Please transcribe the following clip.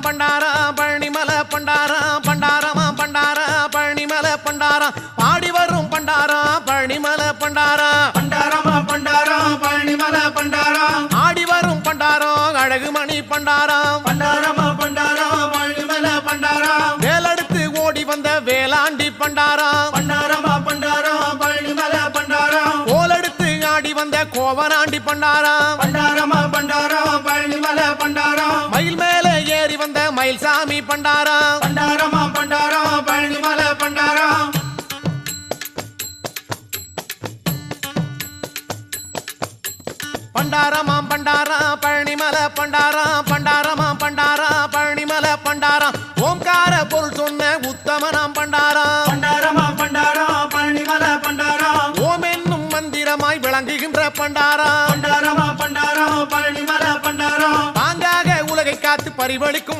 பண்டாரா பழனிமலை பண்டாரா பண்டாரமா பண்டாரா பழனிமலை பண்டாரா பாடி வரும் பண்டாரா பழனிமலை பண்டாரா பண்டாரமா பண்டாரா பழனிமலை பண்டாரா ஆடி வரும் பண்டாரா அழகுமணி பண்டாரா பண்டாரமா பண்டாரா பழனிமலை பண்டாரா வேலெடுத்து ஓடி வந்த வேளாண்டி பண்டாரா பண்டாரமா பண்டாரா பழனிமலை பண்டாரா கோலெடுத்து ஆடி வந்த கோவனாண்டி பண்டாரா பண்டாரமா பண்டாரா பழனிமலை பண்டாரா மயில் மேலே ஏறி வந்த மயில்சாமி பண்டாரா பண்டாரமா பண்டாரா பழனிமலை பண்டாரா பண்டாரமா பண்டாரா பழனிமலை பண்டாரா பண்டாரமா பண்டாரா பழனிமலை பண்டாரா ஓம்கார பொருள் சொன்ன உத்தமனாம் பண்டாரா பண்டாரமா பண்டாரா பழனிமலை பண்டாரா ஓம் என்னும் மந்திரமாய் விளங்குகின்ற பண்டாரா பண்டாரமா பண்டாரா பழனிமலை பண்டாரா பாங்காக உலகை காத்து பரிவளிக்கும்